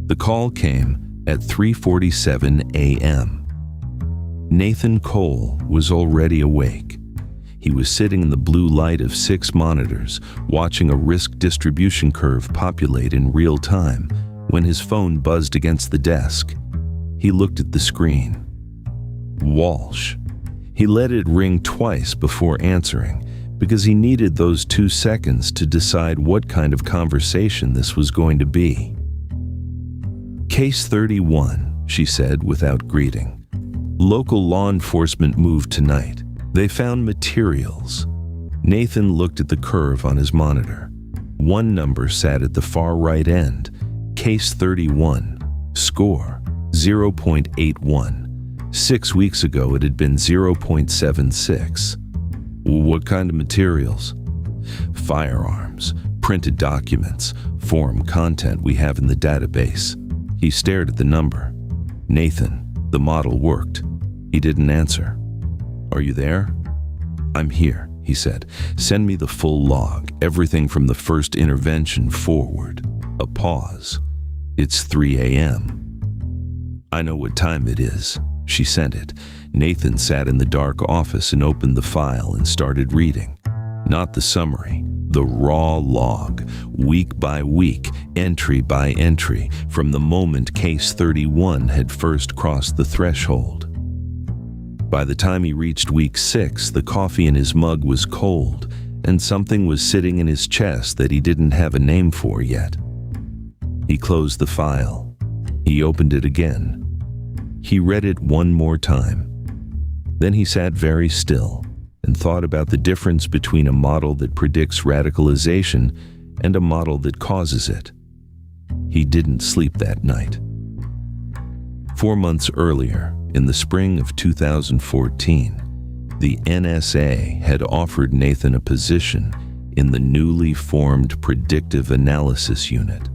The call came at 3:47 a.m. Nathan Cole was already awake. He was sitting in the blue light of 6 monitors, watching a risk distribution curve populate in real time when his phone buzzed against the desk. He looked at the screen. Walsh. He let it ring twice before answering because he needed those 2 seconds to decide what kind of conversation this was going to be. Case 31, she said without greeting. Local law enforcement moved tonight. They found materials. Nathan looked at the curve on his monitor. One number sat at the far right end. Case 31. Score 0.81. 6 weeks ago it had been 0.76. What kind of materials? Firearms, printed documents, forum content we have in the database. He stared at the number. Nathan, the model worked. He didn't answer. Are you there? I'm here, he said. Send me the full log, everything from the first intervention forward. A pause. It's 3 a.m. I know what time it is. She sent it. Nathan sat in the dark office and opened the file and started reading. Not the summary, the raw log, week by week, entry by entry, from the moment Case 31 had first crossed the threshold. By the time he reached week 6, the coffee in his mug was cold, and something was sitting in his chest that he didn't have a name for yet. He closed the file. He opened it again. He read it one more time. Then he sat very still and thought about the difference between a model that predicts radicalization and a model that causes it. He didn't sleep that night. 4 months earlier, in the spring of 2014, the NSA had offered Nathan a position in the newly formed Predictive Analysis Unit.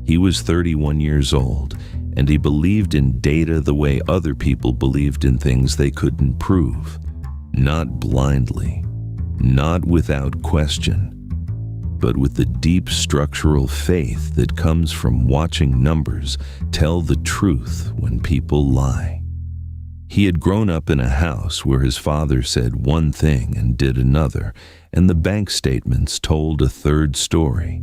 He was 31 years old, and he believed in data the way other people believed in things they couldn't prove. Not blindly, not without question, but with the deep structural faith that comes from watching numbers tell the truth when people lie. He had grown up in a house where his father said one thing and did another, and the bank statements told a third story.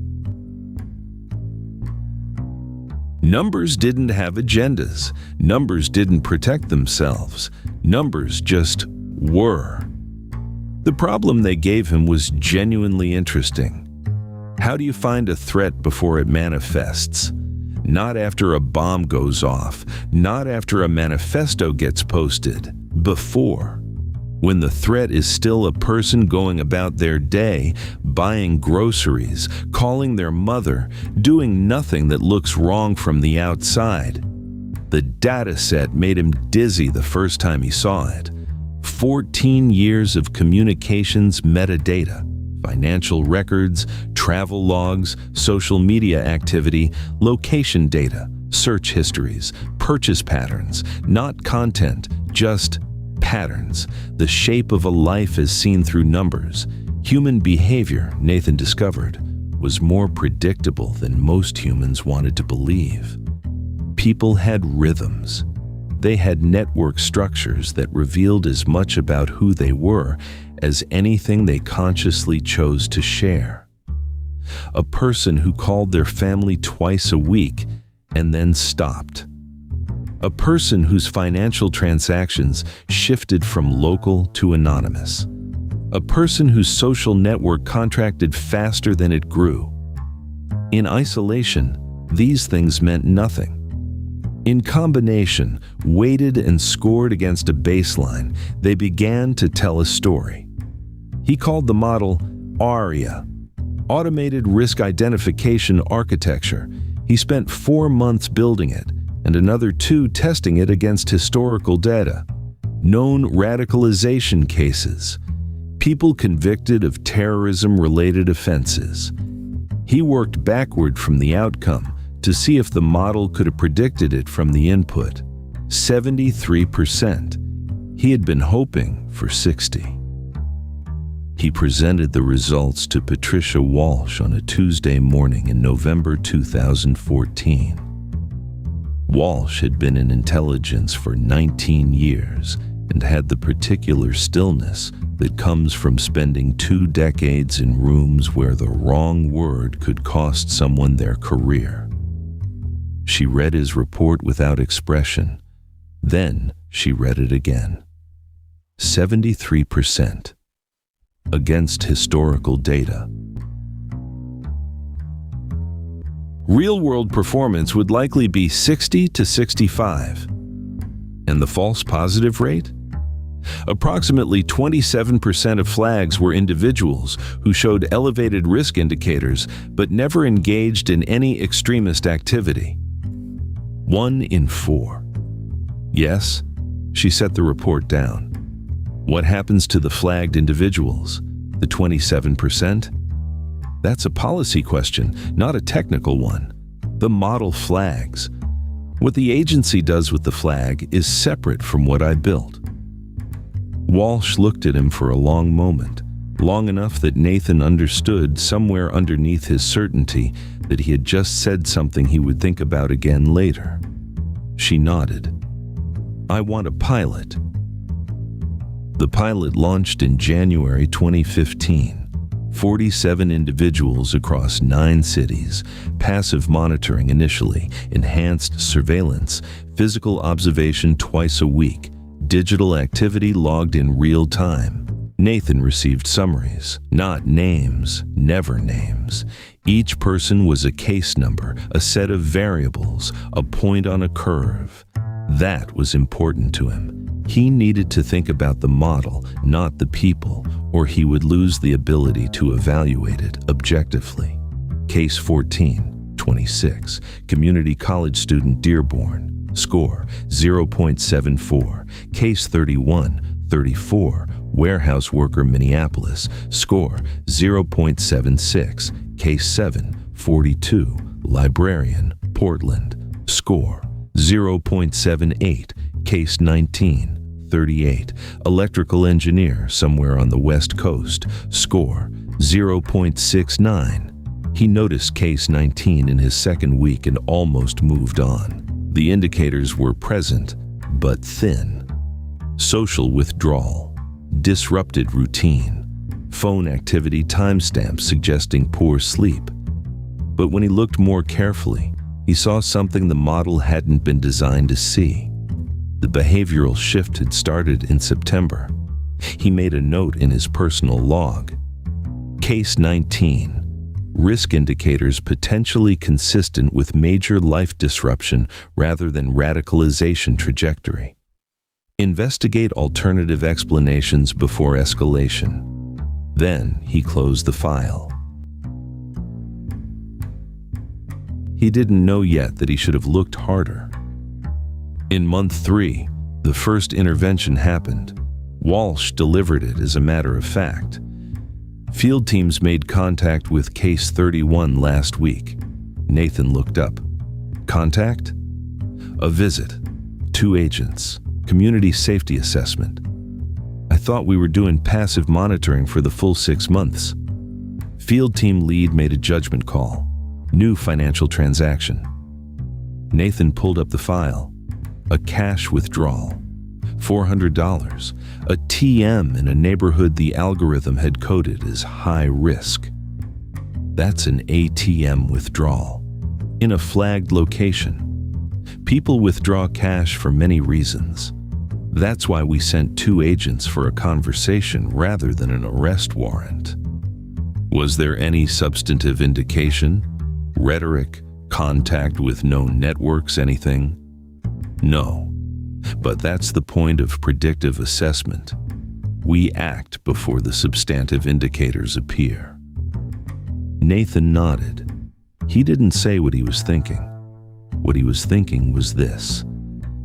Numbers didn't have agendas. Numbers didn't protect themselves. Numbers just were. The problem they gave him was genuinely interesting. How do you find a threat before it manifests? Not after a bomb goes off, not after a manifesto gets posted. Before. When the threat is still a person going about their day, buying groceries, calling their mother, doing nothing that looks wrong from the outside. The data set made him dizzy the first time he saw it. 14 years of communications metadata, financial records, travel logs, social media activity, location data, search histories, purchase patterns, not content, just patterns, the shape of a life as seen through numbers. Human behavior, Nathan discovered, was more predictable than most humans wanted to believe. People had rhythms. They had network structures that revealed as much about who they were as anything they consciously chose to share. A person who called their family twice a week and then stopped. A person whose financial transactions shifted from local to anonymous. A person whose social network contracted faster than it grew. In isolation, these things meant nothing. In combination, weighted and scored against a baseline, they began to tell a story. He called the model ARIA, Automated Risk Identification Architecture. He spent 4 months building it, and another 2 testing it against historical data, known radicalization cases, people convicted of terrorism-related offenses. He worked backward from the outcome to see if the model could have predicted it from the input. 73%. He had been hoping for 60. He presented the results to Patricia Walsh on a Tuesday morning in November 2014. Walsh had been in intelligence for 19 years and had the particular stillness that comes from spending 2 decades in rooms where the wrong word could cost someone their career. She read his report without expression. Then she read it again. 73% against historical data. Real-world performance would likely be 60 to 65. And the false positive rate? Approximately 27% of flags were individuals who showed elevated risk indicators but never engaged in any extremist activity. 1 in 4. Yes, she set the report down. What happens to the flagged individuals, the 27%? That's a policy question, not a technical one. The model flags. What the agency does with the flag is separate from what I built. Walsh looked at him for a long moment, long enough that Nathan understood somewhere underneath his certainty that he had just said something he would think about again later. She nodded. I want a pilot. The pilot launched in January 2015. 47 individuals across 9 cities, passive monitoring initially, enhanced surveillance, physical observation twice a week, digital activity logged in real time. Nathan received summaries, not names, never names. Each person was a case number, a set of variables, a point on a curve. That was important to him. He needed to think about the model, not the people, or he would lose the ability to evaluate it objectively. Case 14, 26, community college student Dearborn, score 0.74. Case 31, 34, warehouse worker Minneapolis, score 0.76. Case 7, 42, librarian Portland, score 0.78. Case 19, 38, electrical engineer somewhere on the West Coast, score 0.69. He noticed case 19 in his second week and almost moved on. The indicators were present, but thin. Social withdrawal, disrupted routine, phone activity timestamps suggesting poor sleep. But when he looked more carefully, he saw something the model hadn't been designed to see. The behavioral shift had started in September. He made a note in his personal log. Case 19. Risk indicators potentially consistent with major life disruption rather than radicalization trajectory. Investigate alternative explanations before escalation. Then he closed the file. He didn't know yet that he should have looked harder. In month 3, the first intervention happened. Walsh delivered it as a matter of fact. Field teams made contact with case 31 last week. Nathan looked up. Contact? A visit. 2 agents. Community safety assessment. I thought we were doing passive monitoring for the full 6 months. Field team lead made a judgment call. New financial transaction. Nathan pulled up the file. A cash withdrawal, $400, a TM in a neighborhood the algorithm had coded as high risk. That's an ATM withdrawal, in a flagged location. People withdraw cash for many reasons. That's why we sent 2 agents for a conversation rather than an arrest warrant. Was there any substantive indication? Rhetoric, contact with known networks, anything? No, but that's the point of predictive assessment. We act before the substantive indicators appear. Nathan nodded. He didn't say what he was thinking. What he was thinking was this.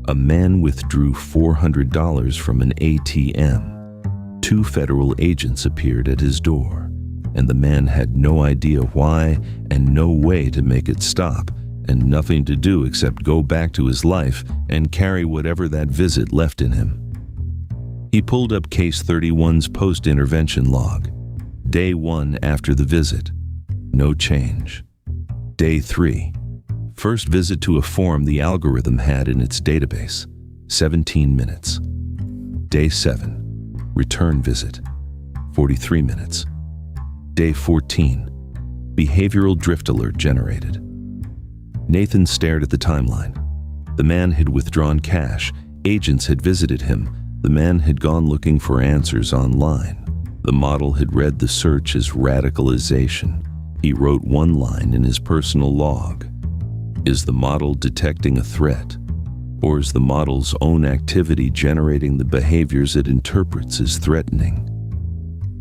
A man withdrew $400 from an ATM. 2 federal agents appeared at his door, and the man had no idea why and no way to make it stop, and nothing to do except go back to his life and carry whatever that visit left in him. He pulled up case 31's post-intervention log. Day 1 after the visit. No change. Day 3. First visit to a form the algorithm had in its database, 17 minutes. Day 7, return visit, 43 minutes. Day 14, behavioral drift alert generated. Nathan stared at the timeline. The man had withdrawn cash. Agents had visited him. The man had gone looking for answers online. The model had read the search as radicalization. He wrote one line in his personal log. Is the model detecting a threat? Or is the model's own activity generating the behaviors it interprets as threatening?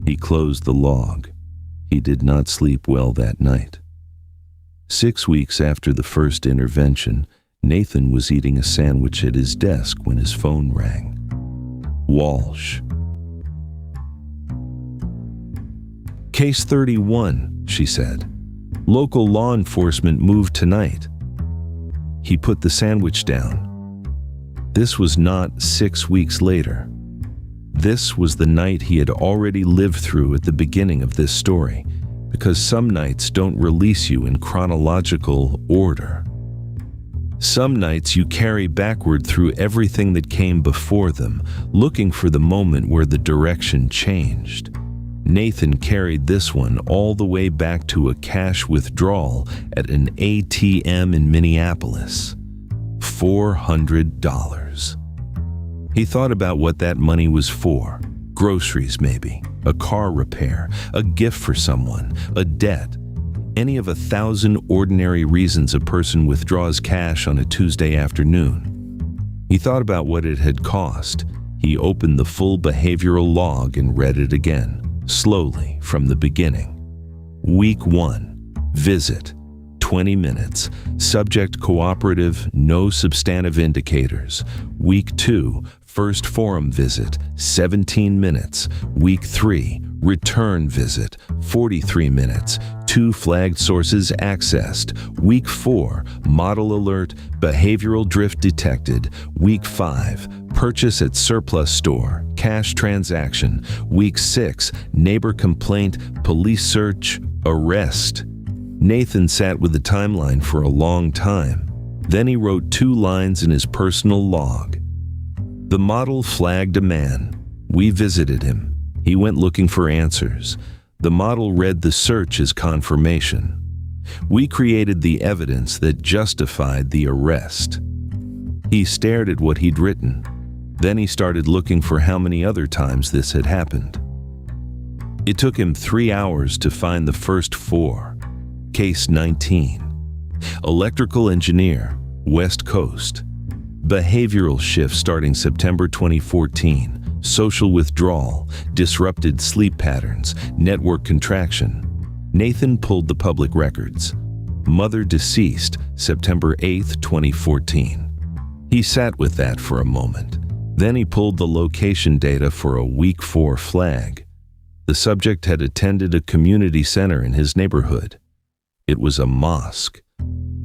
He closed the log. He did not sleep well that night. 6 weeks after the first intervention, Nathan was eating a sandwich at his desk when his phone rang. Walsh. Case 31, she said. Local law enforcement moved tonight. He put the sandwich down. This was not 6 weeks later. This was the night he had already lived through at the beginning of this story, because some nights don't release you in chronological order. Some nights you carry backward through everything that came before them, looking for the moment where the direction changed. Nathan carried this one all the way back to a cash withdrawal at an ATM in Minneapolis. $400. He thought about what that money was for. Groceries maybe, a car repair, a gift for someone, a debt. Any of 1,000 ordinary reasons a person withdraws cash on a Tuesday afternoon. He thought about what it had cost. He opened the full behavioral log and read it again, slowly from the beginning. Week 1, visit, 20 minutes. Subject cooperative, no substantive indicators. Week 2, first forum visit, 17 minutes. Week 3, return visit, 43 minutes. 2 flagged sources accessed. Week 4, model alert, behavioral drift detected. Week 5, purchase at surplus store, cash transaction. Week 6, neighbor complaint, police search, arrest. Nathan sat with the timeline for a long time. Then he wrote 2 lines in his personal log. The model flagged a man. We visited him. He went looking for answers. The model read the search as confirmation. We created the evidence that justified the arrest. He stared at what he'd written. Then he started looking for how many other times this had happened. It took him 3 hours to find the first 4. Case 19. Electrical engineer, West Coast. Behavioral shift starting September 2014. Social withdrawal, disrupted sleep patterns, network contraction. Nathan pulled the public records. Mother deceased, September 8, 2014. He sat with that for a moment. Then he pulled the location data for a week 4 flag. The subject had attended a community center in his neighborhood. It was a mosque.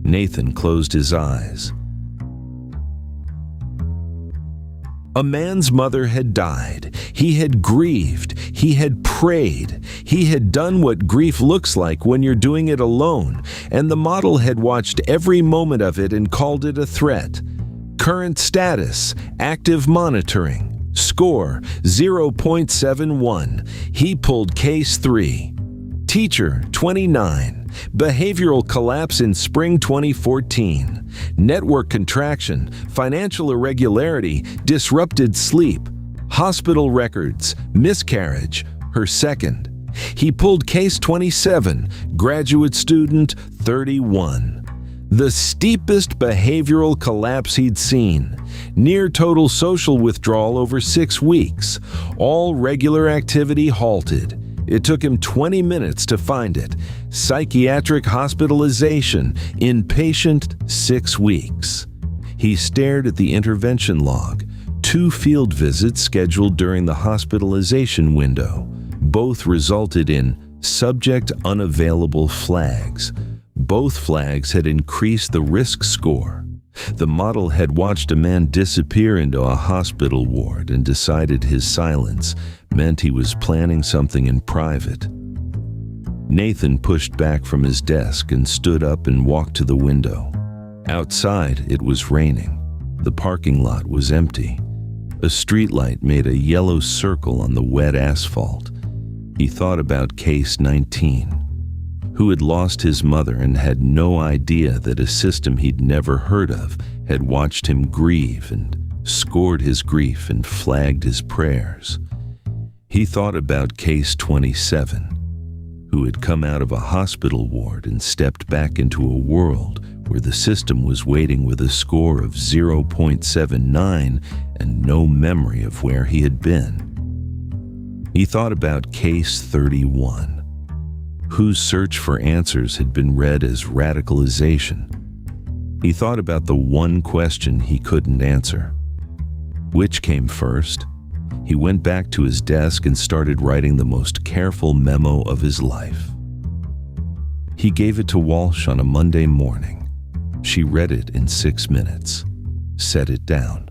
Nathan closed his eyes. A man's mother had died. He had grieved. He had prayed. He had done what grief looks like when you're doing it alone, and the model had watched every moment of it and called it a threat. Current status, active monitoring. Score, 0.71. He pulled case 3. Teacher, 29. Behavioral collapse in spring 2014. Network contraction, financial irregularity, disrupted sleep. Hospital records, miscarriage, her second. He pulled case 27, graduate student, 31. The steepest behavioral collapse he'd seen. Near total social withdrawal over 6 weeks. All regular activity halted. It took him 20 minutes to find it. Psychiatric hospitalization, inpatient, 6 weeks. He stared at the intervention log. 2 field visits scheduled during the hospitalization window. Both resulted in subject unavailable flags. Both flags had increased the risk score. The model had watched a man disappear into a hospital ward and decided his silence meant he was planning something in private. Nathan pushed back from his desk and stood up and walked to the window. Outside, it was raining. The parking lot was empty. A streetlight made a yellow circle on the wet asphalt. He thought about Case 19, who had lost his mother and had no idea that a system he'd never heard of had watched him grieve and scored his grief and flagged his prayers. He thought about Case 27, who had come out of a hospital ward and stepped back into a world where the system was waiting with a score of 0.79 and no memory of where he had been. He thought about Case 31, whose search for answers had been read as radicalization. He thought about the one question he couldn't answer. Which came first? He went back to his desk and started writing the most careful memo of his life. He gave it to Walsh on a Monday morning. She read it in 6 minutes, set it down,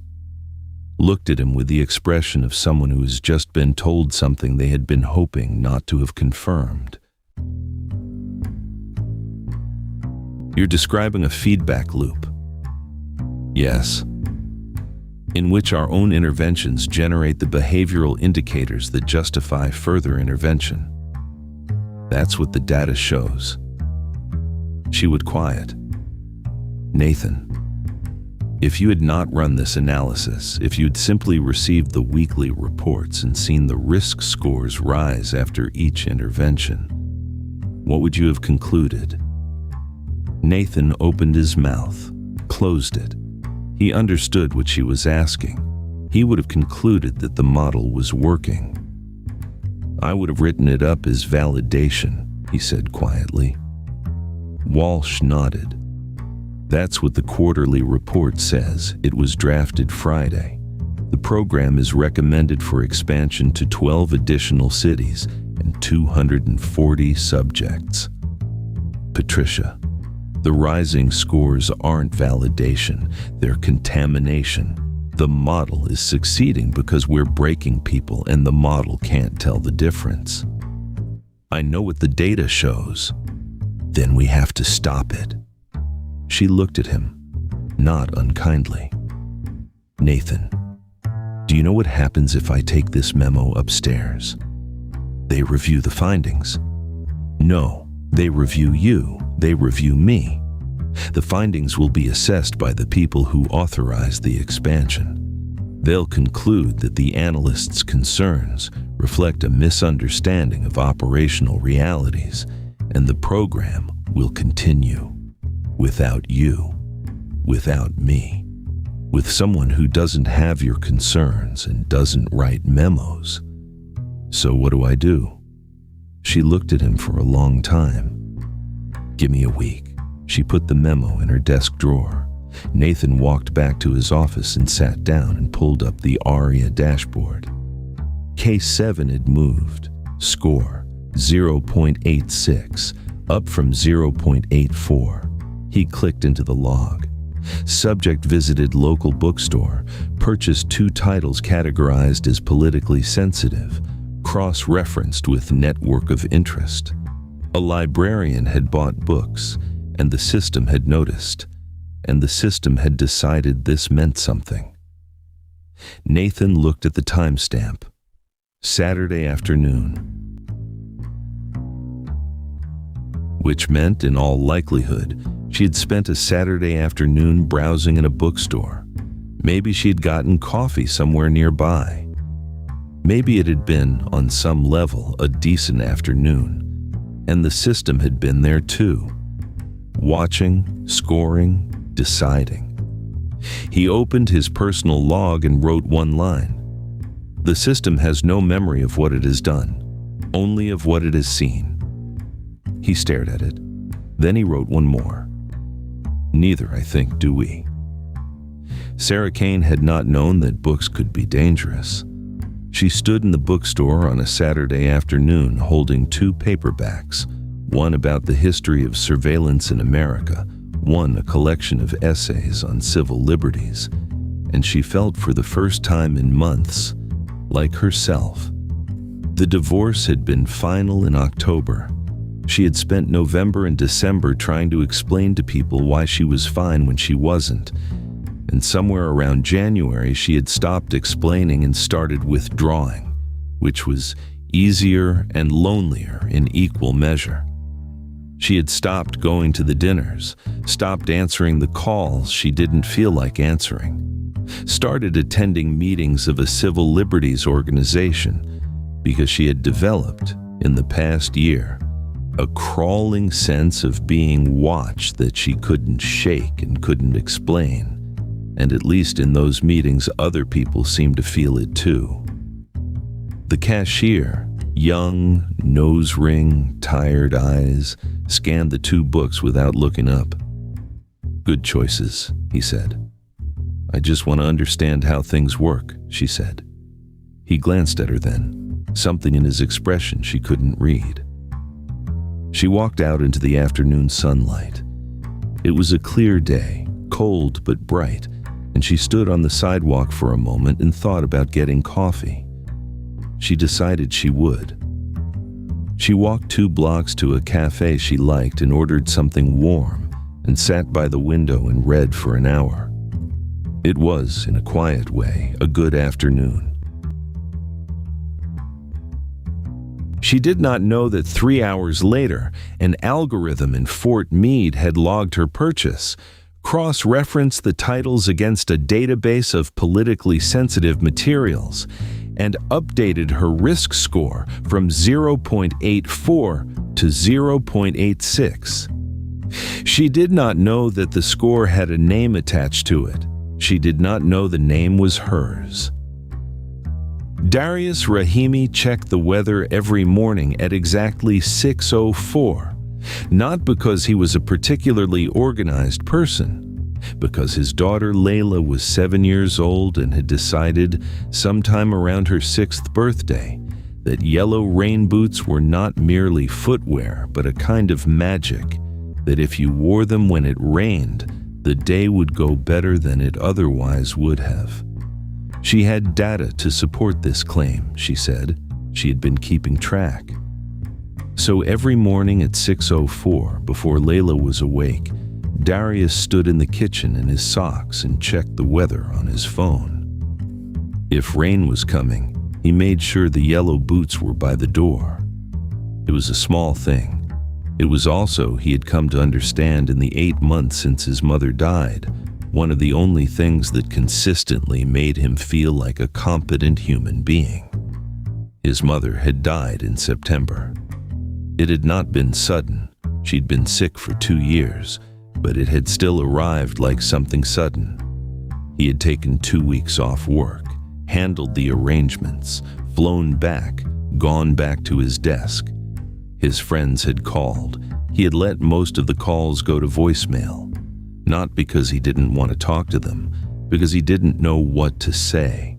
looked at him with the expression of someone who has just been told something they had been hoping not to have confirmed. You're describing a feedback loop. Yes. In which our own interventions generate the behavioral indicators that justify further intervention. That's what the data shows. She would quiet. Nathan, if you had not run this analysis, if you'd simply received the weekly reports and seen the risk scores rise after each intervention, what would you have concluded? Nathan opened his mouth, closed it. He understood what she was asking. He would have concluded that the model was working. I would have written it up as validation, he said quietly. Walsh nodded. That's what the quarterly report says. It was drafted Friday. The program is recommended for expansion to 12 additional cities and 240 subjects. Patricia, the rising scores aren't validation, they're contamination. The model is succeeding because we're breaking people and the model can't tell the difference. I know what the data shows. Then we have to stop it. She looked at him, not unkindly. Nathan, do you know what happens if I take this memo upstairs? They review the findings. No, they review you. They review me. The findings will be assessed by the people who authorized the expansion. They'll conclude that the analysts' concerns reflect a misunderstanding of operational realities, and the program will continue. Without you, without me, with someone who doesn't have your concerns and doesn't write memos. So what do? She looked at him for a long time. Give me a week. She put the memo in her desk drawer. Nathan walked back to his office and sat down and pulled up the ARIA dashboard. Case 7 had moved. Score 0.86, up from 0.84. He clicked into the log. Subject visited local bookstore, purchased 2 titles categorized as politically sensitive, cross-referenced with network of interest. A librarian had bought books, and the system had noticed, and the system had decided this meant something. Nathan looked at the timestamp. Saturday afternoon. Which meant, in all likelihood, she had spent a Saturday afternoon browsing in a bookstore. Maybe she had gotten coffee somewhere nearby. Maybe it had been, on some level, a decent afternoon, and the system had been there too. Watching, scoring, deciding. He opened his personal log and wrote one line. The system has no memory of what it has done, only of what it has seen. He stared at it. Then he wrote one more. Neither, I think, do we. Sarah Kane had not known that books could be dangerous. She stood in the bookstore on a Saturday afternoon holding 2 paperbacks, one about the history of surveillance in America, one a collection of essays on civil liberties, and she felt for the first time in months like herself. The divorce had been final in October, She had spent November and December trying to explain to people why she was fine when she wasn't, and somewhere around January she had stopped explaining and started withdrawing, which was easier and lonelier in equal measure. She had stopped going to the dinners, stopped answering the calls she didn't feel like answering, started attending meetings of a civil liberties organization because she had developed, in the past year, a crawling sense of being watched that she couldn't shake and couldn't explain, and at least in those meetings other people seemed to feel it too. The cashier, young, nose ring, tired eyes, scanned the 2 books without looking up. "Good choices," he said. "I just want to understand how things work," she said. He glanced at her then, something in his expression she couldn't read. She walked out into the afternoon sunlight. It was a clear day, cold but bright, and she stood on the sidewalk for a moment and thought about getting coffee. She decided she would. She walked 2 blocks to a cafe she liked and ordered something warm and sat by the window and read for an hour. It was, in a quiet way, a good afternoon. She did not know that 3 hours later, an algorithm in Fort Meade had logged her purchase, cross-referenced the titles against a database of politically sensitive materials, and updated her risk score from 0.84 to 0.86. She did not know that the score had a name attached to it. She did not know the name was hers. Darius Rahimi checked the weather every morning at exactly 6:04, not because he was a particularly organized person, because his daughter Layla was 7 years old and had decided, sometime around her 6th birthday, that yellow rain boots were not merely footwear, but a kind of magic, that if you wore them when it rained, the day would go better than it otherwise would have. She had data to support this claim, she said. She had been keeping track. So every morning at 6:04, before Layla was awake, Darius stood in the kitchen in his socks and checked the weather on his phone. If rain was coming, he made sure the yellow boots were by the door. It was a small thing. It was also, he had come to understand in the 8 months since his mother died, one of the only things that consistently made him feel like a competent human being. His mother had died in September. It had not been sudden. She'd been sick for 2 years, but it had still arrived like something sudden. He had taken 2 weeks off work, handled the arrangements, flown back, gone back to his desk. His friends had called. He had let most of the calls go to voicemail, not because he didn't want to talk to them, because he didn't know what to say.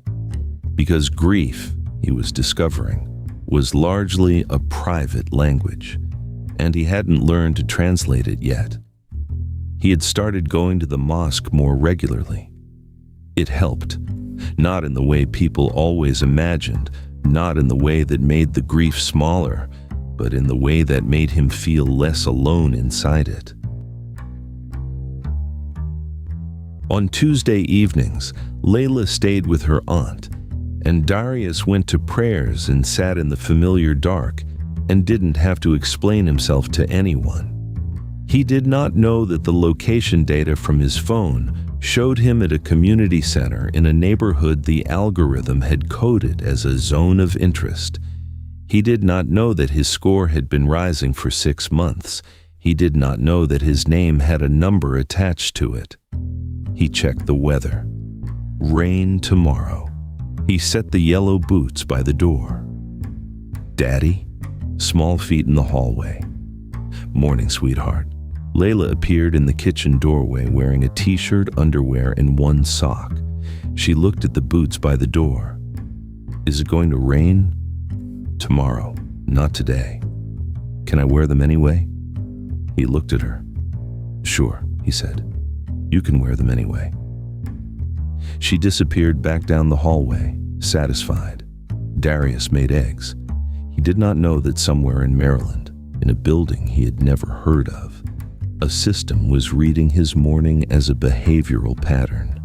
Because grief, he was discovering, was largely a private language, and he hadn't learned to translate it yet. He had started going to the mosque more regularly. It helped, not in the way people always imagined, not in the way that made the grief smaller, but in the way that made him feel less alone inside it. On Tuesday evenings, Layla stayed with her aunt, and Darius went to prayers and sat in the familiar dark and didn't have to explain himself to anyone. He did not know that the location data from his phone showed him at a community center in a neighborhood the algorithm had coded as a zone of interest. He did not know that his score had been rising for 6 months. He did not know that his name had a number attached to it. He checked the weather. Rain tomorrow. He set the yellow boots by the door. "Daddy?" Small feet in the hallway. "Morning, sweetheart." Layla appeared in the kitchen doorway wearing a t-shirt, underwear, and 1 sock. She looked at the boots by the door. "Is it going to rain?" "Tomorrow, not today." "Can I wear them anyway?" He looked at her. "Sure," he said. "You can wear them anyway." She disappeared back down the hallway, satisfied. Darius made eggs. He did not know that somewhere in Maryland, in a building he had never heard of. A system was reading his morning as a behavioral pattern,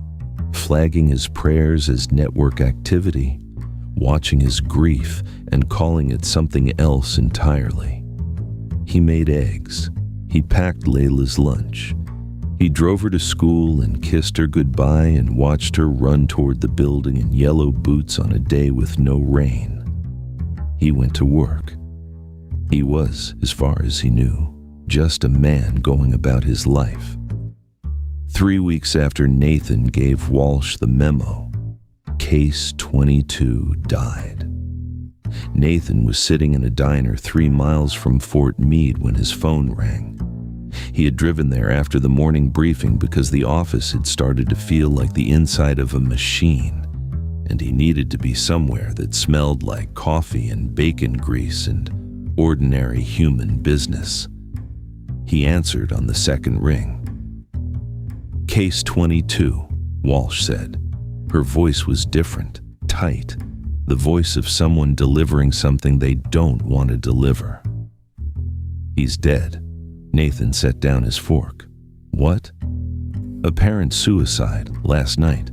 flagging his prayers as network activity, watching his grief and calling it something else entirely. He made eggs. He packed Layla's lunch. He drove her to school and kissed her goodbye and watched her run toward the building in yellow boots on a day with no rain. He went to work. He was, as far as he knew, just a man going about his life. 3 weeks after Nathan gave Walsh the memo, Case 22 died. Nathan was sitting in a diner 3 miles from Fort Meade when his phone rang. He had driven there after the morning briefing because the office had started to feel like the inside of a machine, and he needed to be somewhere that smelled like coffee and bacon grease and ordinary human business. He answered on the second ring. Case 22, Walsh said. Her voice was different, tight, the voice of someone delivering something they don't want to deliver. He's dead. Nathan set down his fork. What? Apparent suicide last night.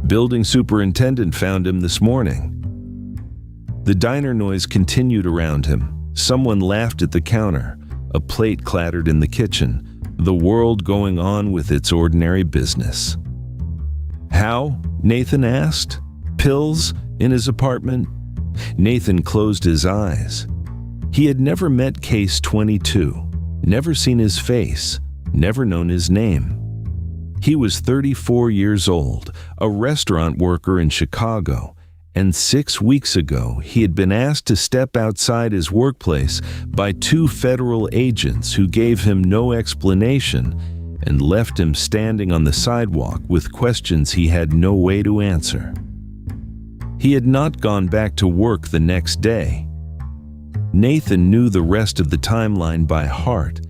Building superintendent found him this morning. The diner noise continued around him. Someone laughed at the counter. A plate clattered in the kitchen. The world going on with its ordinary business. How? Nathan asked. Pills in his apartment? Nathan closed his eyes. He had never met Case 22, never seen his face, never known his name. He was 34 years old, a restaurant worker in Chicago, and 6 weeks ago he had been asked to step outside his workplace by 2 federal agents who gave him no explanation and left him standing on the sidewalk with questions he had no way to answer. He had not gone back to work the next day. Nathan knew the rest of the timeline by heart.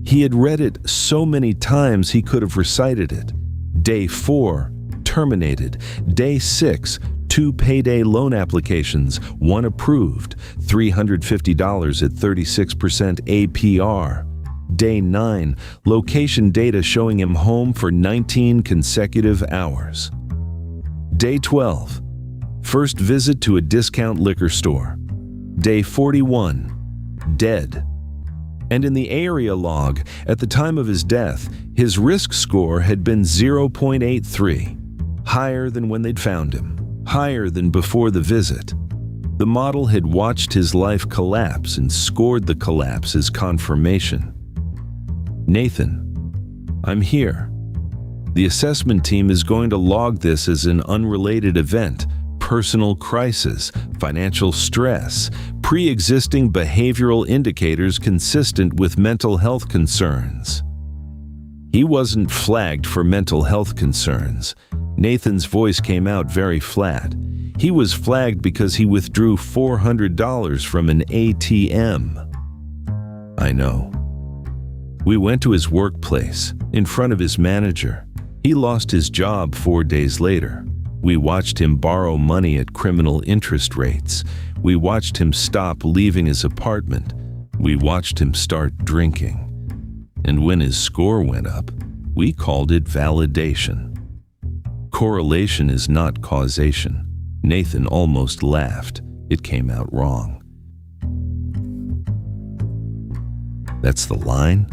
He had read it so many times he could have recited it. Day 4, terminated. Day 6, 2 payday loan applications, 1 approved, $350 at 36% APR. Day 9, location data showing him home for 19 consecutive hours. Day 12, first visit to a discount liquor store. Day 41, dead. And in the area log, at the time of his death, his risk score had been 0.83, higher than when they'd found him, higher than before the visit. The model had watched his life collapse and scored the collapse as confirmation. Nathan, I'm here. The assessment team is going to log this as an unrelated event, personal crisis, financial stress, pre-existing behavioral indicators consistent with mental health concerns. He wasn't flagged for mental health concerns. Nathan's voice came out very flat. He was flagged because he withdrew $400 from an ATM. I know. We went to his workplace, in front of his manager. He lost his job 4 days later. We watched him borrow money at criminal interest rates. We watched him stop leaving his apartment. We watched him start drinking. And when his score went up, we called it validation. Correlation is not causation. Nathan almost laughed. It came out wrong. That's the line?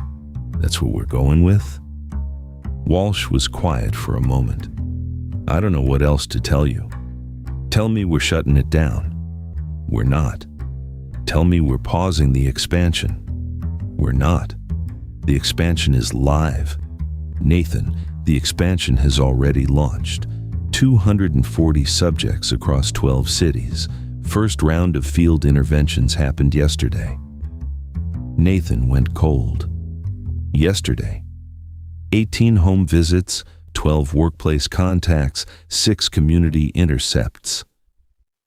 That's what we're going with? Walsh was quiet for a moment. I don't know what else to tell you. Tell me we're shutting it down. We're not. Tell me we're pausing the expansion. We're not. The expansion is live. Nathan, the expansion has already launched. 240 subjects across 12 cities. First round of field interventions happened yesterday. Nathan went cold. Yesterday. 18 home visits, 12 workplace contacts, 6 community intercepts.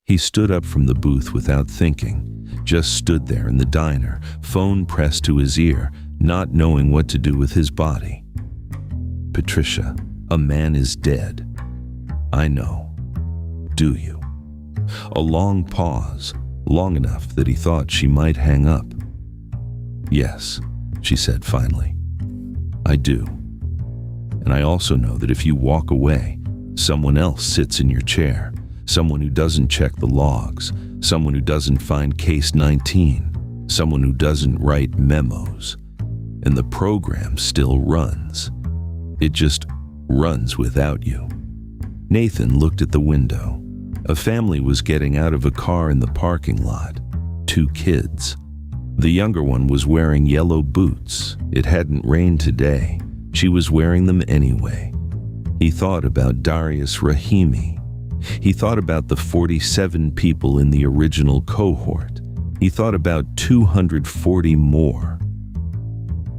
He stood up from the booth without thinking, just stood there in the diner, phone pressed to his ear, not knowing what to do with his body. Patricia, a man is dead. I know. Do you? A long pause, long enough that he thought she might hang up. "Yes," she said finally. "I do. And I also know that if you walk away, someone else sits in your chair, someone who doesn't check the logs, someone who doesn't find case 19, someone who doesn't write memos. And the program still runs. It just runs without you." Nathan looked at the window. A family was getting out of a car in the parking lot. 2 kids. The younger one was wearing yellow boots. It hadn't rained today. She was wearing them anyway. He thought about Darius Rahimi. He thought about the 47 people in the original cohort. He thought about 240 more.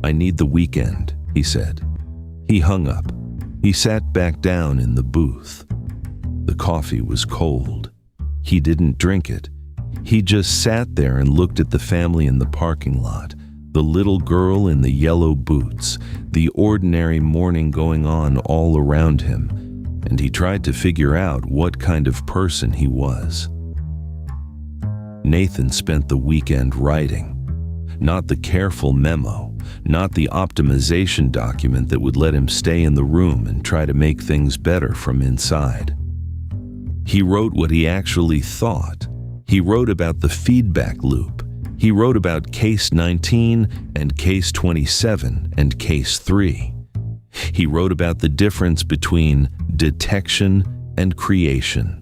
"I need the weekend," he said. He hung up. He sat back down in the booth. The coffee was cold. He didn't drink it. He just sat there and looked at the family in the parking lot, the little girl in the yellow boots, the ordinary morning going on all around him, and he tried to figure out what kind of person he was. Nathan spent the weekend writing. Not the careful memo, not the optimization document that would let him stay in the room and try to make things better from inside. He wrote what he actually thought. He wrote about the feedback loop. He wrote about case 19 and case 27 and case 3. He wrote about the difference between detection and creation.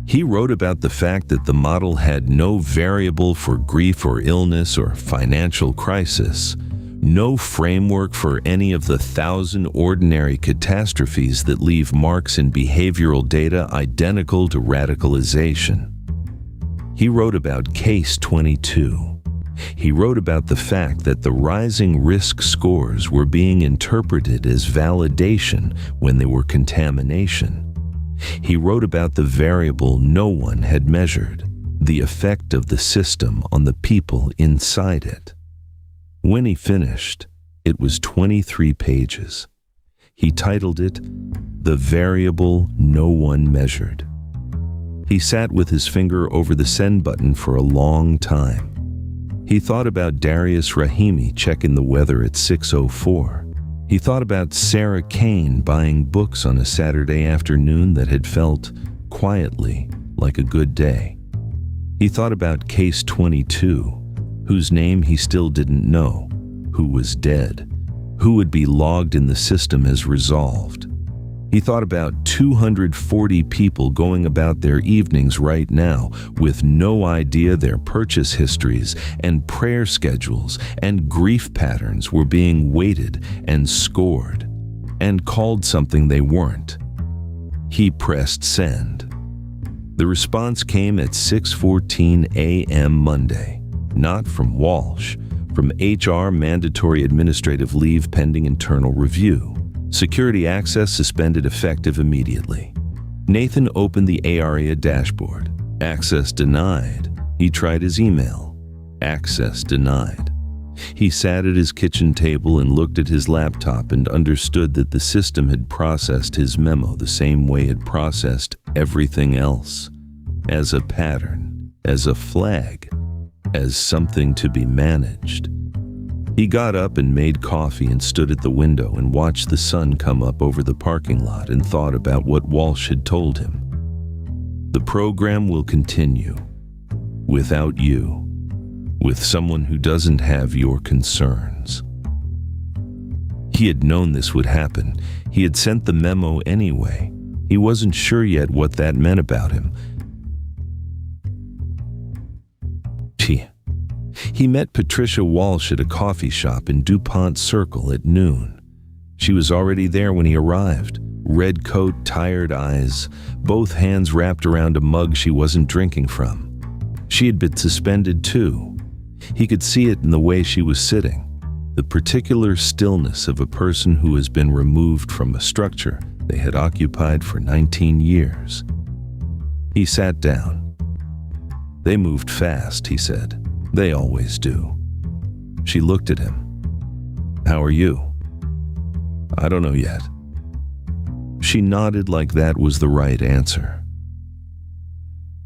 He wrote about the fact that the model had no variable for grief or illness or financial crisis, no framework for any of the 1,000 ordinary catastrophes that leave marks in behavioral data identical to radicalization. He wrote about case 22. He wrote about the fact that the rising risk scores were being interpreted as validation when they were contamination. He wrote about the variable no one had measured, the effect of the system on the people inside it. When he finished, it was 23 pages. He titled it, "The Variable No One Measured." He sat with his finger over the send button for a long time. He thought about Darius Rahimi checking the weather at 6:04. He thought about Sarah Kane buying books on a Saturday afternoon that had felt, quietly, like a good day. He thought about case 22, whose name he still didn't know, who was dead, who would be logged in the system as resolved. He thought about 240 people going about their evenings right now with no idea their purchase histories and prayer schedules and grief patterns were being weighted and scored and called something they weren't. He pressed send. The response came at 6:14 a.m. Monday, not from Walsh, from HR mandatory administrative leave pending internal review. Security access suspended effective immediately. Nathan opened the ARIA dashboard. Access denied. He tried his email. Access denied. He sat at his kitchen table and looked at his laptop and understood that the system had processed his memo the same way it processed everything else, as a pattern, as a flag, as something to be managed. He got up and made coffee and stood at the window and watched the sun come up over the parking lot and thought about what Walsh had told him. The program will continue, without you, with someone who doesn't have your concerns. He had known this would happen. He had sent the memo anyway. He wasn't sure yet what that meant about him. He met Patricia Walsh at a coffee shop in DuPont Circle at noon. She was already there when he arrived. Red coat, tired eyes, both hands wrapped around a mug she wasn't drinking from. She had been suspended too. He could see it in the way she was sitting, the particular stillness of a person who has been removed from a structure they had occupied for 19 years. He sat down. They moved fast, he said. They always do. She looked at him. How are you? I don't know yet. She nodded like that was the right answer.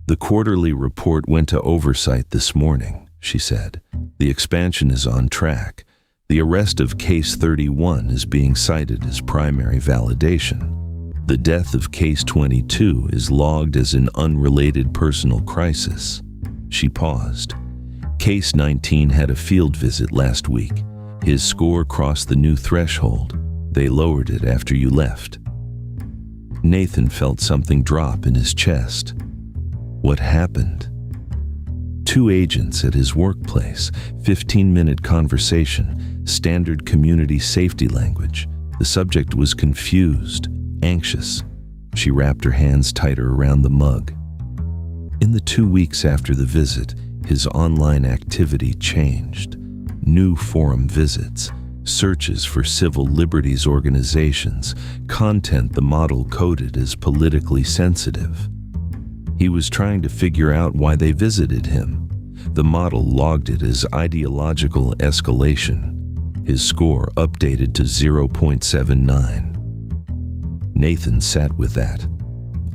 The quarterly report went to oversight this morning, she said. The expansion is on track. The arrest of Case 31 is being cited as primary validation. The death of Case 22 is logged as an unrelated personal crisis. She paused. Case 19 had a field visit last week. His score crossed the new threshold. They lowered it after you left. Nathan felt something drop in his chest. What happened? 2 agents at his workplace, 15-minute conversation, standard community safety language. The subject was confused, anxious. She wrapped her hands tighter around the mug. In the 2 weeks after the visit, his online activity changed. New forum visits, searches for civil liberties organizations, content the model coded as politically sensitive. He was trying to figure out why they visited him. The model logged it as ideological escalation. His score updated to 0.79. Nathan sat with that.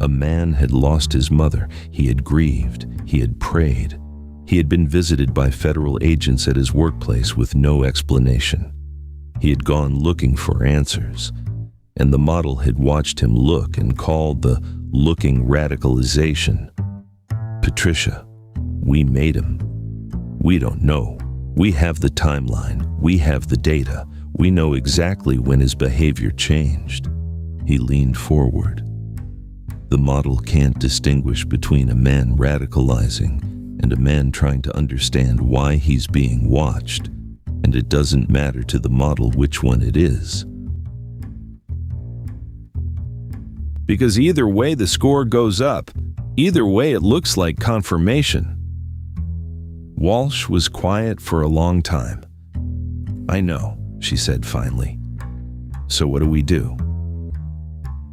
A man had lost his mother. He had grieved. He had prayed. He had been visited by federal agents at his workplace with no explanation. He had gone looking for answers, and the model had watched him look and called the looking radicalization. Patricia, we made him. We don't know. We have the timeline. We have the data. We know exactly when his behavior changed. He leaned forward. The model can't distinguish between a man radicalizing and a man trying to understand why he's being watched, and it doesn't matter to the model which one it is. Because either way the score goes up. Either way it looks like confirmation. Walsh was quiet for a long time. I know, she said finally. So what do we do?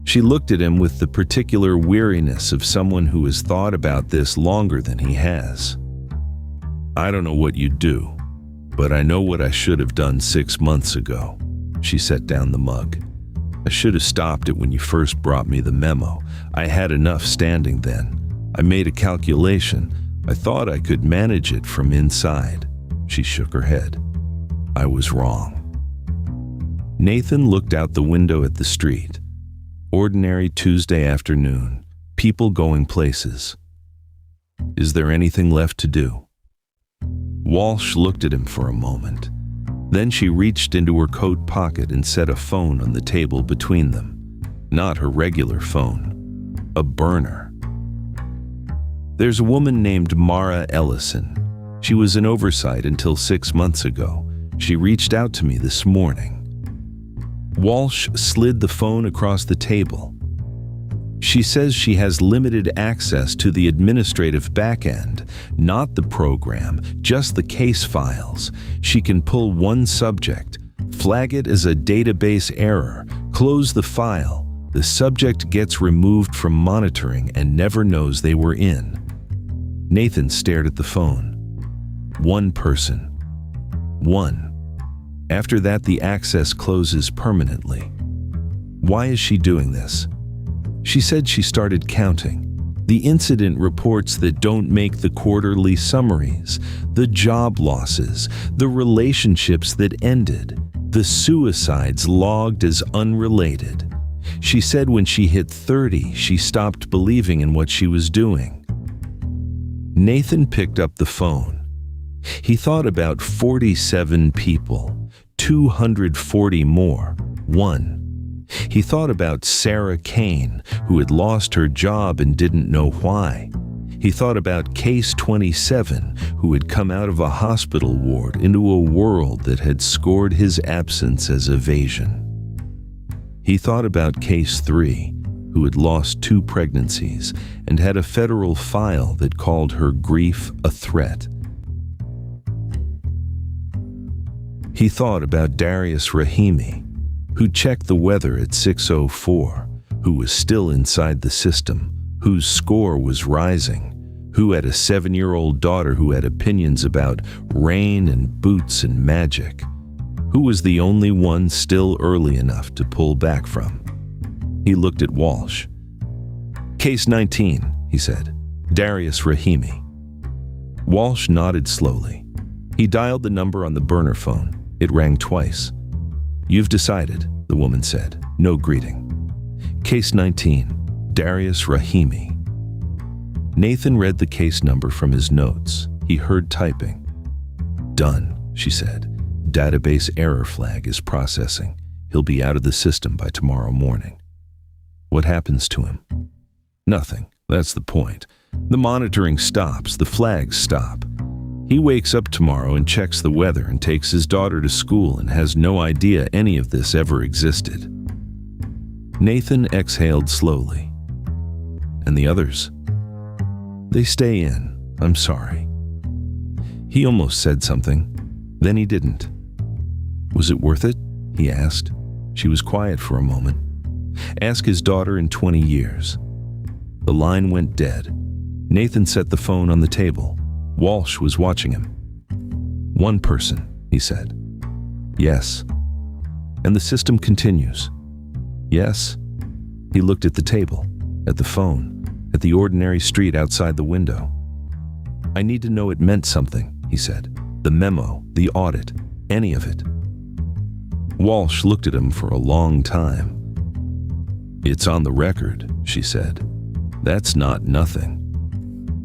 She looked at him with the particular weariness of someone who has thought about this longer than he has. I don't know what you'd do, but I know what I should have done 6 months ago. She set down the mug. I should have stopped it when you first brought me the memo. I had enough standing then. I made a calculation. I thought I could manage it from inside. She shook her head. I was wrong. Nathan looked out the window at the street. Ordinary Tuesday afternoon. People going places. Is there anything left to do? Walsh looked at him for a moment. Then she reached into her coat pocket and set a phone on the table between them. Not her regular phone. A burner. There's a woman named Mara Ellison. She was an oversight until 6 months ago. She reached out to me this morning. Walsh slid the phone across the table. She says she has limited access to the administrative backend, not the program, just the case files. She can pull one subject, flag it as a database error, close the file. The subject gets removed from monitoring and never knows they were in. Nathan stared at the phone. One person. One. After that, the access closes permanently. Why is she doing this? She said she started counting. The incident reports that don't make the quarterly summaries, the job losses, the relationships that ended, the suicides logged as unrelated. She said when she hit 30, she stopped believing in what she was doing. Nathan picked up the phone. He thought about 47 people. 240 more. 1. He thought about Sarah Kane, who had lost her job and didn't know why. He thought about Case 27, who had come out of a hospital ward into a world that had scored his absence as evasion. He thought about Case 3, who had lost 2 pregnancies and had a federal file that called her grief a threat. He thought about Darius Rahimi, who checked the weather at 6:04, who was still inside the system, whose score was rising, who had a 7-year-old daughter who had opinions about rain and boots and magic, who was the only one still early enough to pull back from. He looked at Walsh. Case 19, he said. Darius Rahimi. Walsh nodded slowly. He dialed the number on the burner phone. It rang twice. "You've decided," the woman said. No greeting. Case 19, Darius Rahimi. Nathan read the case number from his notes. He heard typing. "Done," she said. "Database error flag is processing. He'll be out of the system by tomorrow morning." "What happens to him?" "Nothing. That's the point. The monitoring stops. The flags stop. He wakes up tomorrow and checks the weather and takes his daughter to school and has no idea any of this ever existed." Nathan exhaled slowly. "And the others?" "They stay in. I'm sorry." He almost said something. Then he didn't. "Was it worth it?" he asked. She was quiet for a moment. "Ask his daughter in 20 years. The line went dead. Nathan set the phone on the table. Walsh was watching him. "One person," he said. "Yes." "And the system continues?" "Yes." He looked at the table, at the phone, at the ordinary street outside the window. "I need to know it meant something," he said. "The memo, the audit, any of it." Walsh looked at him for a long time. "It's on the record," she said. "That's not nothing.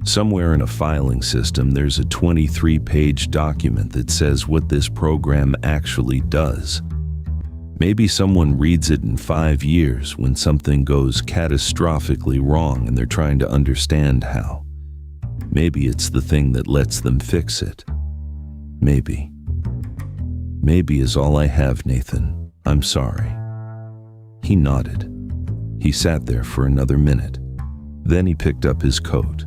Somewhere in a filing system, there's a 23-page document that says what this program actually does. Maybe someone reads it in 5 years when something goes catastrophically wrong and they're trying to understand how. Maybe it's the thing that lets them fix it. Maybe. Maybe is all I have, Nathan. I'm sorry." He nodded. He sat there for another minute. Then he picked up his coat.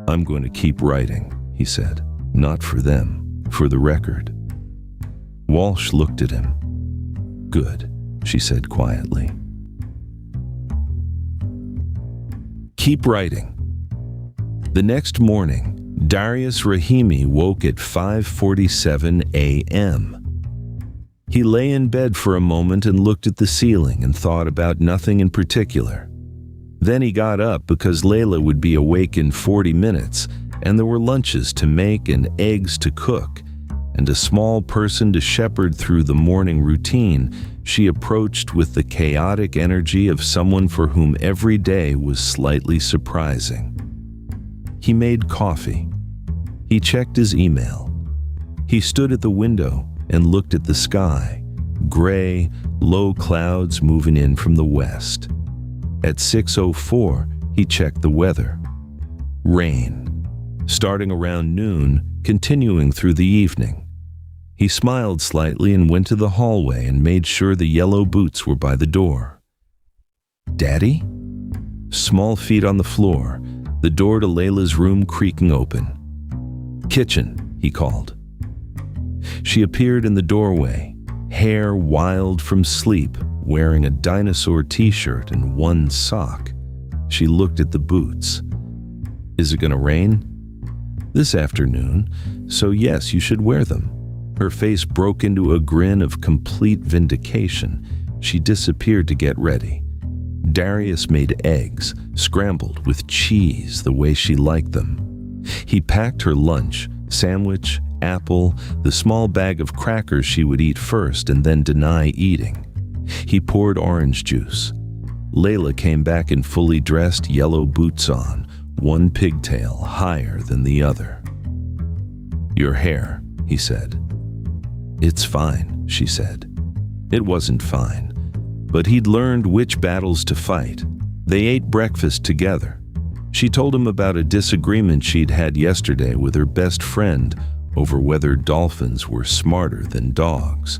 "I'm going to keep writing," he said. "Not for them, for the record." Walsh looked at him. "Good," she said quietly. Keep writing. The next morning, Darius Rahimi woke at 5:47 a.m. He lay in bed for a moment and looked at the ceiling and thought about nothing in particular. Then he got up because Layla would be awake in 40 minutes, and there were lunches to make and eggs to cook, and a small person to shepherd through the morning routine she approached with the chaotic energy of someone for whom every day was slightly surprising. He made coffee. He checked his email. He stood at the window and looked at the sky, gray, low clouds moving in from the west. At 6:04, he checked the weather. Rain, starting around noon, continuing through the evening. He smiled slightly and went to the hallway and made sure the yellow boots were by the door. "Daddy?" Small feet on the floor, the door to Layla's room creaking open. "Kitchen," he called. She appeared in the doorway, hair wild from sleep, wearing a dinosaur t-shirt and one sock. She looked at the boots. "Is it going to rain?" "This afternoon, so yes, you should wear them." Her face broke into a grin of complete vindication. She disappeared to get ready. Darius made eggs, scrambled with cheese the way she liked them. He packed her lunch, sandwich, apple, the small bag of crackers she would eat first and then deny eating. He poured orange juice. Layla came back in fully dressed yellow boots on, one pigtail higher than the other. "Your hair," he said. "It's fine," she said. It wasn't fine, but he'd learned which battles to fight. They ate breakfast together. She told him about a disagreement she'd had yesterday with her best friend over whether dolphins were smarter than dogs.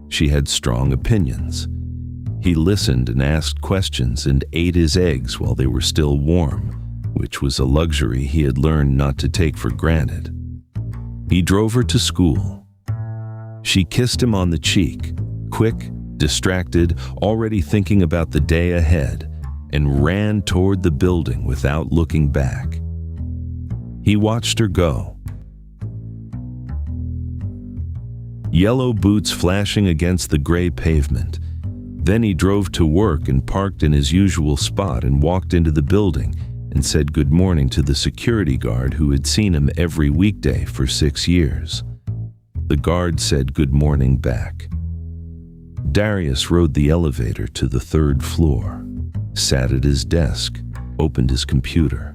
She had strong opinions. He listened and asked questions and ate his eggs while they were still warm, which was a luxury he had learned not to take for granted. He drove her to school. She kissed him on the cheek, quick, distracted, already thinking about the day ahead, and ran toward the building without looking back. He watched her go. Yellow boots flashing against the gray pavement. Then he drove to work and parked in his usual spot and walked into the building, and said good morning to the security guard who had seen him every weekday for 6 years. The guard said good morning back. Darius rode the elevator to the 3rd floor, sat at his desk, opened his computer.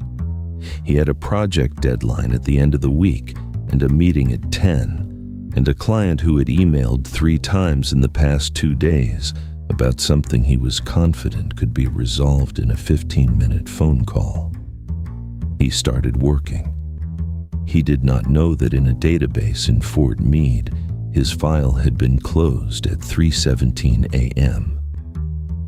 He had a project deadline at the end of the week and a meeting at 10, and a client who had emailed 3 times in the past 2 days about something he was confident could be resolved in a 15-minute phone call. He started working. He did not know that in a database in Fort Meade, his file had been closed at 3:17 a.m.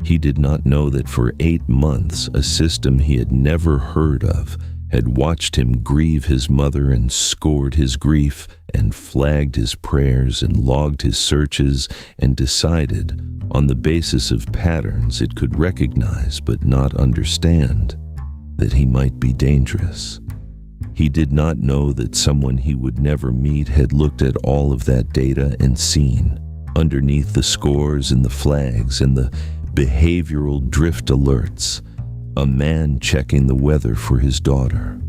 He did not know that for 8 months, a system he had never heard of had watched him grieve his mother and scored his grief and flagged his prayers and logged his searches and decided, on the basis of patterns it could recognize but not understand, that he might be dangerous. He did not know that someone he would never meet had looked at all of that data and seen, underneath the scores and the flags and the behavioral drift alerts, a man checking the weather for his daughter.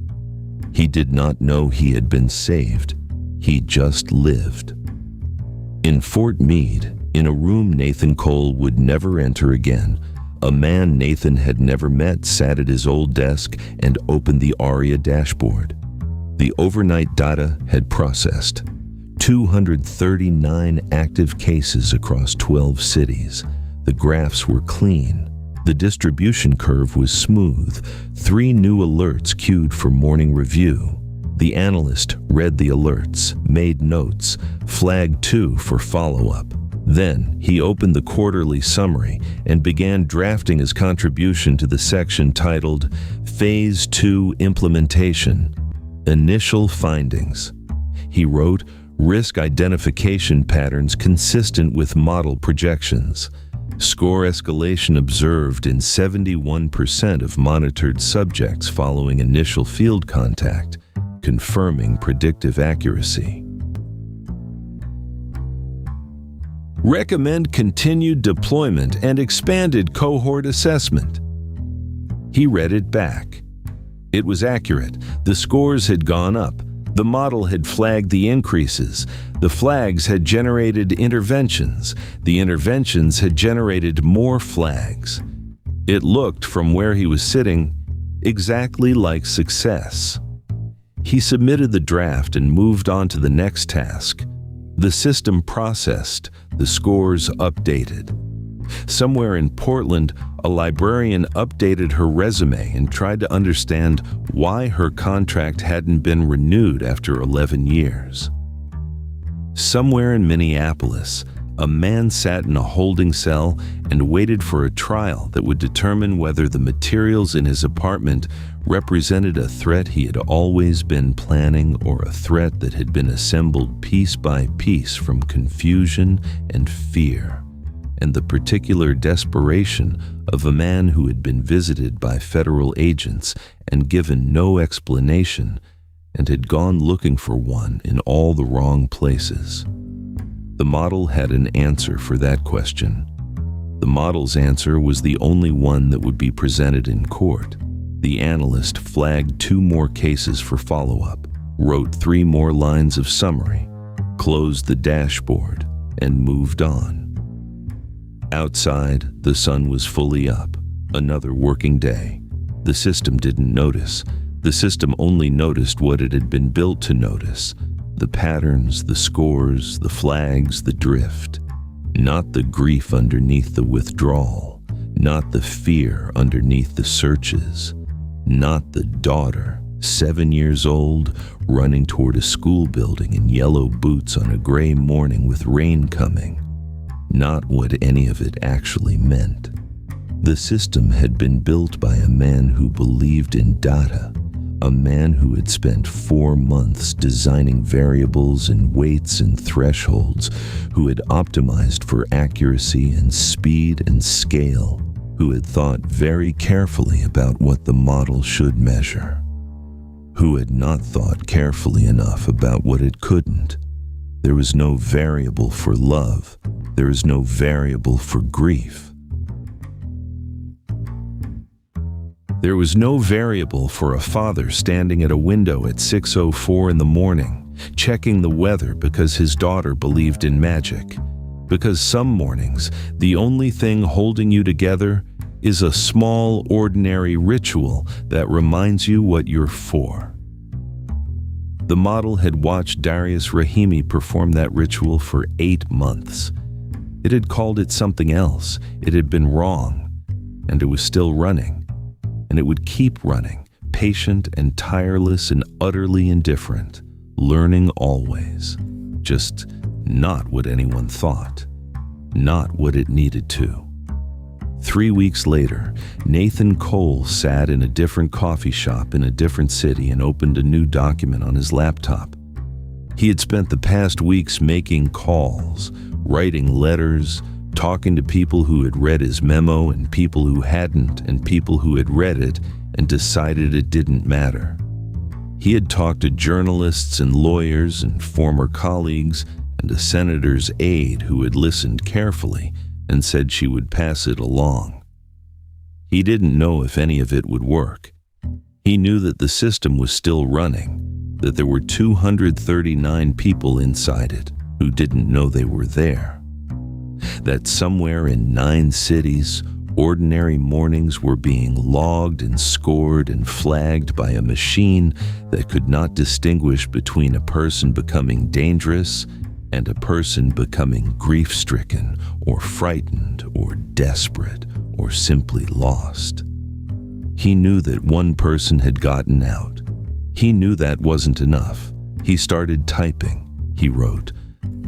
He did not know he had been saved. He just lived. In Fort Meade, in a room Nathan Cole would never enter again, a man Nathan had never met sat at his old desk and opened the ARIA dashboard. The overnight data had processed 239 active cases across 12 cities. The graphs were clean. The distribution curve was smooth. 3 new alerts queued for morning review. The analyst read the alerts, made notes, flagged 2 for follow-up. Then he opened the quarterly summary and began drafting his contribution to the section titled Phase 2 Implementation. Initial findings. He wrote risk identification patterns consistent with model projections. Score escalation observed in 71% of monitored subjects following initial field contact, confirming predictive accuracy. Recommend continued deployment and expanded cohort assessment. He read it back. It was accurate. The scores had gone up. The model had flagged the increases. The flags had generated interventions. The interventions had generated more flags. It looked, from where he was sitting, exactly like success. He submitted the draft and moved on to the next task. The system processed, the scores updated. Somewhere in Portland, a librarian updated her resume and tried to understand why her contract hadn't been renewed after 11 years. Somewhere in Minneapolis, a man sat in a holding cell and waited for a trial that would determine whether the materials in his apartment represented a threat he had always been planning or a threat that had been assembled piece by piece from confusion and fear, and the particular desperation of a man who had been visited by federal agents and given no explanation and had gone looking for one in all the wrong places. The model had an answer for that question. The model's answer was the only one that would be presented in court. The analyst flagged 2 more cases for follow-up, wrote 3 more lines of summary, closed the dashboard, and moved on. Outside, the sun was fully up. Another working day. The system didn't notice. The system only noticed what it had been built to notice: the patterns, the scores, the flags, the drift. Not the grief underneath the withdrawal. Not the fear underneath the searches. Not the daughter, 7 years old, running toward a school building in yellow boots on a gray morning with rain coming. Not what any of it actually meant. The system had been built by a man who believed in data, a man who had spent 4 months designing variables and weights and thresholds, who had optimized for accuracy and speed and scale, who had thought very carefully about what the model should measure, who had not thought carefully enough about what it couldn't. There was no variable for love. There is no variable for grief. There was no variable for a father standing at a window at 6:04 in the morning, checking the weather because his daughter believed in magic. Because some mornings, the only thing holding you together is a small, ordinary ritual that reminds you what you're for. The model had watched Darius Rahimi perform that ritual for 8 months. It had called it something else. It had been wrong, and it was still running. And it would keep running, patient and tireless and utterly indifferent, learning always. Just not what anyone thought, not what it needed to. 3 weeks later, Nathan Cole sat in a different coffee shop in a different city and opened a new document on his laptop. He had spent the past weeks making calls, writing letters, talking to people who had read his memo and people who hadn't and people who had read it and decided it didn't matter. He had talked to journalists and lawyers and former colleagues and a senator's aide who had listened carefully and said she would pass it along. He didn't know if any of it would work. He knew that the system was still running, that there were 239 people inside it who didn't know they were there, that somewhere in 9 cities, ordinary mornings were being logged and scored and flagged by a machine that could not distinguish between a person becoming dangerous and a person becoming grief-stricken or frightened or desperate or simply lost. He knew that one person had gotten out. He knew that wasn't enough. He started typing. He wrote,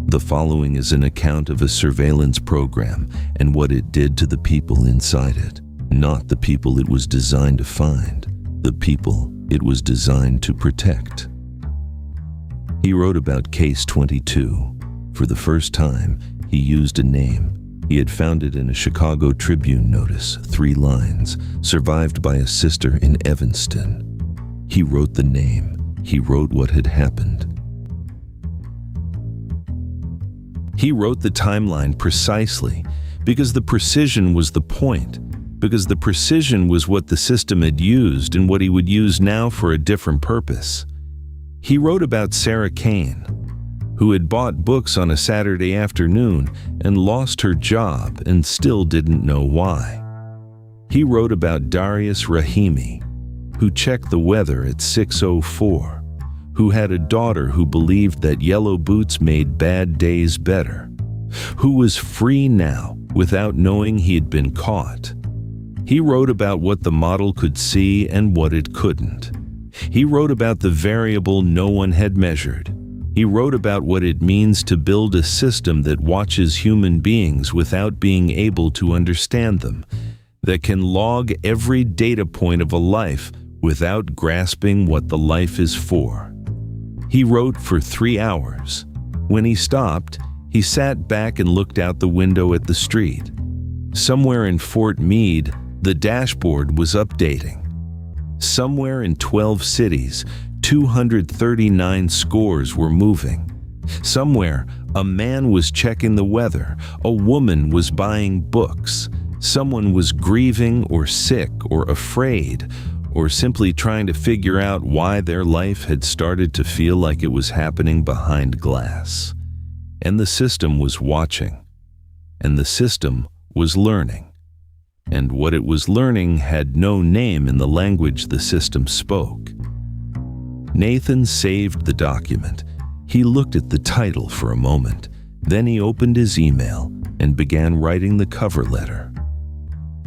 "The following is an account of a surveillance program and what it did to the people inside it, not the people it was designed to find, the people it was designed to protect." He wrote about Case 22. For the first time, he used a name. He had found it in a Chicago Tribune notice, 3 lines, survived by a sister in Evanston. He wrote the name. He wrote what had happened. He wrote the timeline precisely because the precision was the point, because the precision was what the system had used and what he would use now for a different purpose. He wrote about Sarah Kane, who had bought books on a Saturday afternoon and lost her job and still didn't know why. He wrote about Darius Rahimi, who checked the weather at 6:04, who had a daughter who believed that yellow boots made bad days better, who was free now without knowing he had been caught. He wrote about what the model could see and what it couldn't. He wrote about the variable no one had measured. He wrote about what it means to build a system that watches human beings without being able to understand them, that can log every data point of a life without grasping what the life is for. He wrote for 3 hours. When he stopped, he sat back and looked out the window at the street. Somewhere in Fort Meade, the dashboard was updating. Somewhere in 12 cities, 239 scores were moving. Somewhere, a man was checking the weather, a woman was buying books, someone was grieving or sick or afraid, or simply trying to figure out why their life had started to feel like it was happening behind glass. And the system was watching, and the system was learning. And what it was learning had no name in the language the system spoke. Nathan saved the document. He looked at the title for a moment. Then he opened his email and began writing the cover letter.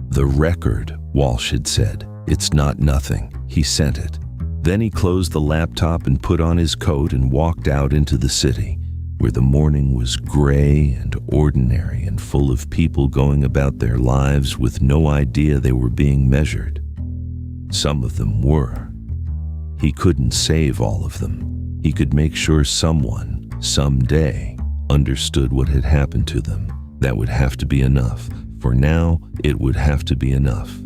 "The Record," Walsh had said. "It's not nothing." He sent it. Then he closed the laptop and put on his coat and walked out into the city, where the morning was gray and ordinary and full of people going about their lives with no idea they were being measured. Some of them were. He couldn't save all of them. He could make sure someone, someday, understood what had happened to them. That would have to be enough. For now, it would have to be enough.